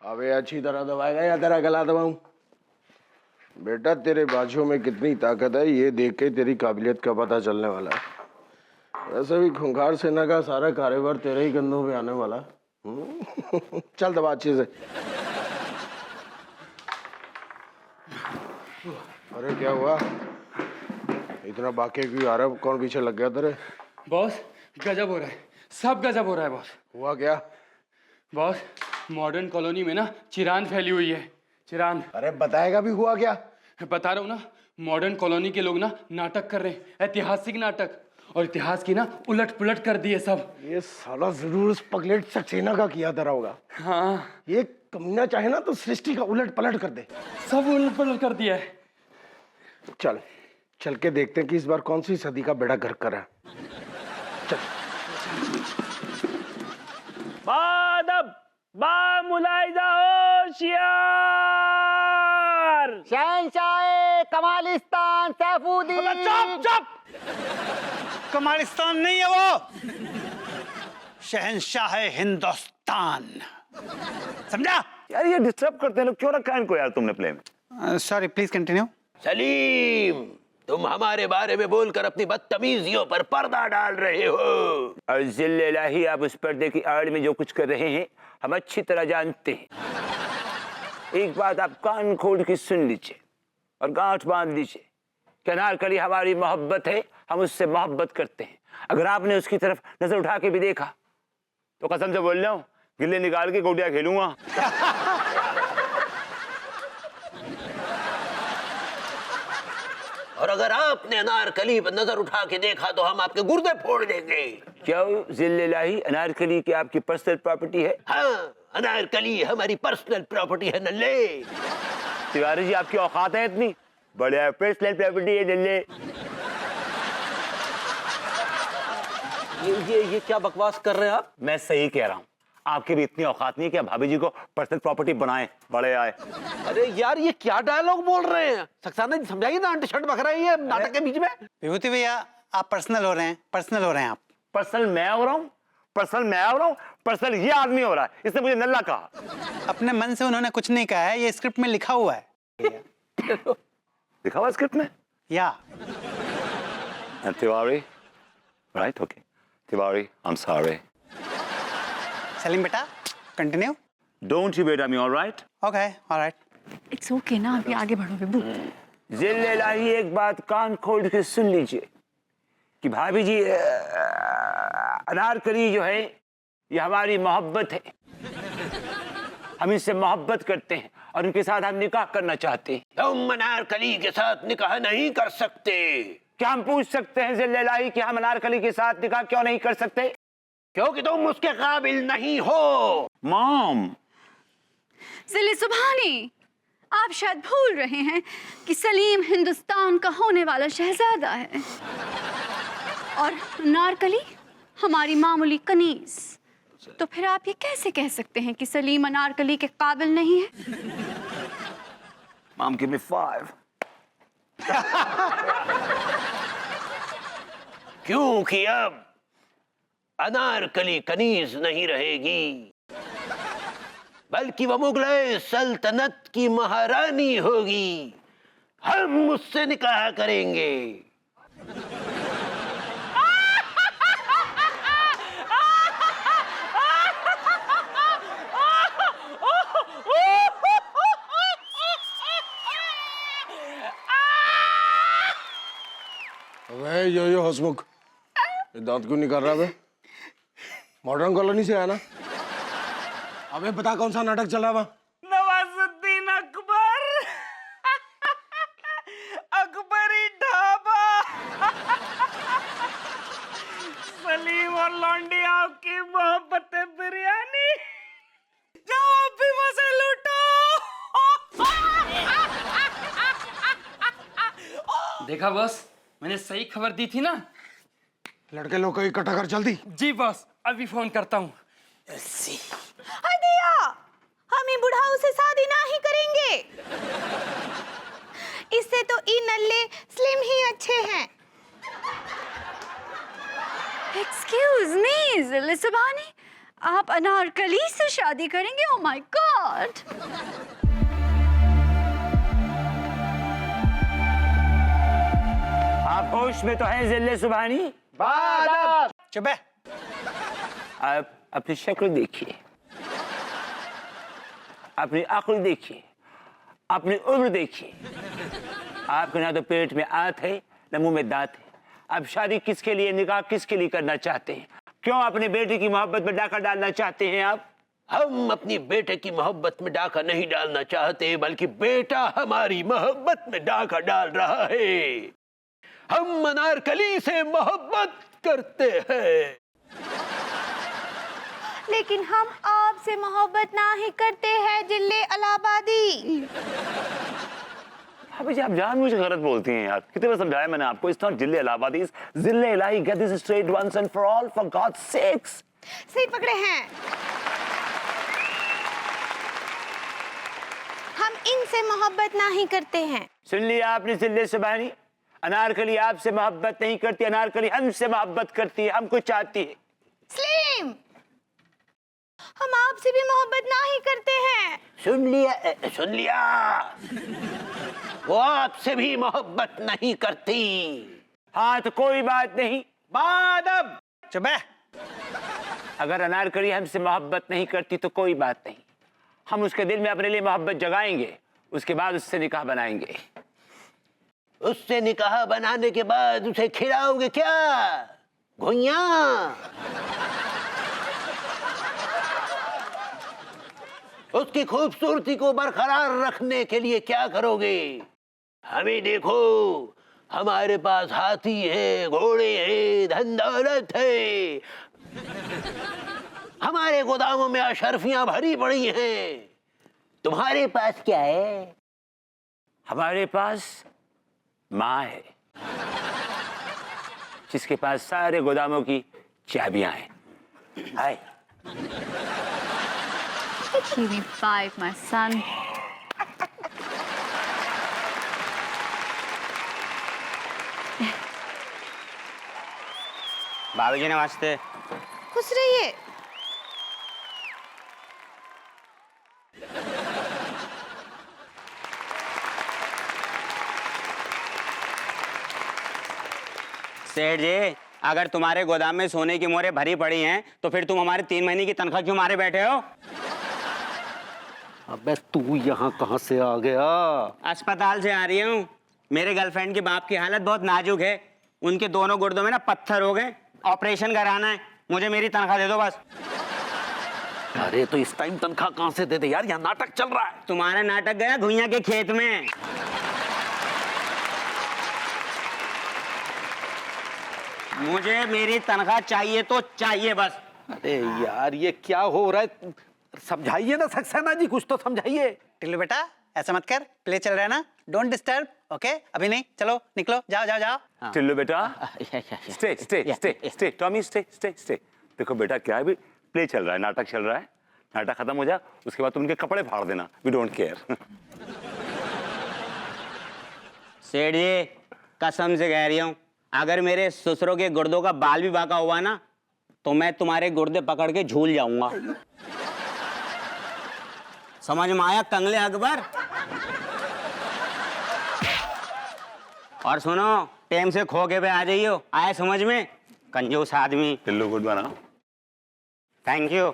अबे अच्छी तरह दबाएगा या तेरा गला दबाऊं? बेटा तेरे बाजुओं में कितनी ताकत है ये देख के तेरी काबिलियत का पता चलने वाला है। वैसे भी खूंखार सेना का सारा कारोबार तेरे ही कंधों पे आने वाला है। चल दबा अच्छे से। अरे क्या हुआ? इतना बाके क्यों आ रहा है? कौन पीछे लग गया तेरे? बॉस गजब हो रहा है, सब गजब हो रहा है बॉस। हुआ क्या? बॉस मॉडर्न कॉलोनी में ना चिरान फैली हुई है। चिरान। अरे बताएगा भी हुआ क्या? बता रहा हूँ ना, मॉडर्न कॉलोनी के लोग ना नाटक कर रहे हैं, ऐतिहासिक नाटक, और इतिहास की ना उलट पुलट कर दी है सब। ये साला जरूर उस पगलेट सक्सेना का किया धरा होगा। हाँ, ये कमीना चाहे ना तो सृष्टि का उलट पलट कर दे। सब उलट पुलट कर दिया है। चल चल के देखते हैं कि इस बार कौन सी सदी का बेड़ा गर्क कर है। चल। बादब बामुलाइजा होशियार। शहंशाह कमालिस्तान सैफुद्दीन। चुप चुप। कमालिस्तान नहीं है वो, शहंशाह है हिंदुस्तान, समझा? यार ये डिस्टर्ब करते हैं लोग, क्यों रखा है इनको यार तुमने प्ले में? Sorry, please continue. सलीम, तुम हमारे बारे में बोलकर अपनी बदतमीजियों पर पर्दा डाल रहे हो। और जिल्लाही आप उस पर्दे की आड़ में जो कुछ कर रहे हैं हम अच्छी तरह जानते हैं। एक बात आप कान खोल के सुन लीजिए और गांठ बांध लीजिए कि अनारकली हमारी मोहब्बत है, हम उससे मोहब्बत करते हैं। अगर आपने उसकी तरफ नजर उठा के भी देखा तो कसम से बोल रहा हूँ गिल्ले निकाल के गोटियां खेलूंगा। और अगर आपने अनारकली पर नजर उठा के देखा तो हम आपके गुर्दे फोड़ देंगे। क्या जिल्लाही अनारकली की आपकी पर्सनल प्रॉपर्टी है? हाँ, अनारकली हमारी पर्सनल प्रॉपर्टी है नल्ले। तिवारी जी आपकी औकात है इतनी? बड़े पर्सनल प्रॉपर्टी है नल्ले। ये क्या बकवास कर रहे हैं आप? मैं सही कह रहा हूँ, आपकी भी इतनी औकात नहीं है कि आप भाभी जी को पर्सनल प्रॉपर्टी बनाएं, बड़े आए। अरे यार ये क्या डायलॉग बोल रहे हैं? सक्सेना जी समझाइए ना, अंट शर्ट बख रही है नाटक के बीच में। विभूति भैया आप पर्सनल हो रहे हैं, पर्सनल हो रहे हैं आप। पर्सनल मैं हो रहा हूँ? पर्सनल मैं हो रहा हूँ? पर्सनल ये आदमी हो रहा है, इसने मुझे नल्ला कहा। अपने मन से उन्होंने कुछ नहीं कहा है, ये स्क्रिप्ट में लिखा हुआ है। लिखा हुआ स्क्रिप्ट में? या Tiwari, right, okay Tiwari, I am sorry. Salim बेटा कंटिन्यू। डोंट यू बेटा me, alright? Okay alright. It's okay ना, अभी आगे बढ़ो विभू। जिल्लाही एक बात कान खोल के सुन लीजिए कि भाभी जी अनारकली जो है ये हमारी मोहब्बत है, हम इनसे मोहब्बत करते हैं और इनके साथ हम निकाह करना चाहते हैं। तुम अनारकली के साथ निकाह नहीं कर सकते। क्या हम पूछ सकते हैं जिल्लाही कि हम अनारकली के साथ निकाह क्यों नहीं कर सकते? क्योंकि तुम उसके काबिल नहीं हो। मॉम। जिले सुभानी, आप शायद भूल रहे हैं कि सलीम हिंदुस्तान का होने वाला शहजादा है और अनारकली हमारी मामूली कनीज। तो फिर आप ये कैसे कह सकते हैं कि सलीम अनारकली के काबिल नहीं है? Mom give me 5। क्योंकि अब अनारकली कनीज नहीं रहेगी, बल्कि वह मुगल सल्तनत की महारानी होगी। हम उससे निकाह करेंगे। अबे यो हसमुख, ये दांत क्यों नहीं कर रहा? मॉडर्न कॉलोनी से आया ना? अबे बता कौन सा नाटक चल रहा है? नवाजुद्दीन अकबर, अकबरी ढाबा, सलीम और लौंडी आपकी मोहब्बत बिरयानी, जाओ भी मजे लूटो। देखा बॉस, मैंने सही खबर दी थी ना। लड़के लोग को इकट्ठा कर जल्दी। जी बॉस, अभी फोन करता हूँ। दिया, हम ही बुढ़ाऊ से शादी नहीं करेंगे। इससे तो ई नल्ले स्लिम ही अच्छे हैं। एक्सक्यूज मी जिले सुभानी, आप अनारकली से शादी करेंगे? Oh my God. गॉड। आप होश में तो हैं जिल्ले सुभानी? चुप है। आप अपनी शक्ल देखिए, अपनी अक्ल देखिए, अपनी उम्र देखिए। आपके ना तो पेट में आंत है न मुंह में दांत है। अब शादी किसके लिए, निकाह किसके लिए करना चाहते हैं? क्यों अपने बेटे की मोहब्बत में डाका डालना चाहते हैं आप? हम अपनी बेटे की मोहब्बत में डाका नहीं डालना चाहते, बल्कि बेटा हमारी मोहब्बत में डाका डाल रहा है। हम अनारकली से मोहब्बत करते हैं। लेकिन हम आपसे मोहब्बत ना ही करते हैं जिले इलाहाबादी। अबे आप जानबूझ के गलत बोलती हैं यार। कितने बार समझाया मैंने आपको, इट्स नॉट जिले इलाहाबादी, जिले इलाही। Get this straight once and for all, for God's sakes. सही पकड़े हैं। हम इनसे मोहब्बत ना ही करते हैं। सुन लिया आपने जिले सुभानी? अनारकली आपसे मोहब्बत नहीं करती, अनारकली हमसे मोहब्बत करती है, हमको चाहती है। सलीम, हम आपसे भी मोहब्बत ना ही करते हैं। सुन लिया, सुन लिया। वो आपसे भी मोहब्बत नहीं करती। हाँ तो कोई बात नहीं। बादब। चुप है। अगर अनारकली हमसे मोहब्बत नहीं करती तो कोई बात नहीं, हम उसके दिल में अपने लिए मोहब्बत जगाएंगे, उसके बाद उससे निकाह बनाएंगे। उससे निकाह बनाने के बाद उसे खिलाओगे क्या? घुइया? उसकी खूबसूरती को बरकरार रखने के लिए क्या करोगे? हमें देखो, हमारे पास हाथी है, घोड़े हैं, धन दौलत है। हमारे गोदामों में अशर्फियां भरी पड़ी हैं। तुम्हारे पास क्या है? हमारे पास माँ है, जिसके पास सारे गोदामों की चाबियां हैं। हाय। Give me 5, my son. बाबूजी नमस्ते। खुश रहिए। सेठ जी, अगर तुम्हारे गोदाम में सोने की मोहरें भरी पड़ी हैं तो फिर तुम हमारे 3 महीने की तनख्वाह क्यों मारे बैठे हो? अबे तू यहाँ कहाँ से आ गया? अस्पताल से आ रही हूँ। मेरे गर्लफ्रेंड के बाप की हालत बहुत नाजुक है, उनके दोनों गुर्दों में ना पत्थर हो गए, ऑपरेशन कराना है। मुझे मेरी तनख्वाह दे दो बस। अरे तो इस टाइम तनख्वाह कहाँ से दे दे यार, यहाँ नाटक चल रहा है। तुम्हारा नाटक गया घुइयां के खेत में। मुझे मेरी तनख्वाह चाहिए तो चाहिए बस। अरे यार ये क्या हो रहा है? समझाइए ना सक्सेना जी, कुछ तो समझाइए। टिल्लू बेटा ऐसा मत कर, प्ले चल रहा है ना, डोंट डिस्टर्ब। ओके अभी नहीं, चलो निकलो, जाओ जाओ जाओ। टिल्लू बेटा, stay stay stay stay, Tommy stay stay stay. देखो बेटा, क्या है, प्ले चल रहा है, नाटक चल रहा है। नाटक खत्म हो जाए उसके बाद तुम उनके कपड़े फाड़ देना, वी डोंट केयर। सेठ जी, कसम से कह रही हूँ, अगर मेरे ससुरों के गुर्दों का बाल भी बाका हुआ ना तो मैं तुम्हारे गुर्दे पकड़ के झूल जाऊंगा। समझ में आया कंगले अकबर? और सुनो, टाइम से खोके पे आ जाइयो, आए समझ में? कंजूस आदमी। टिल्लू गुड बनाओ। Thank you.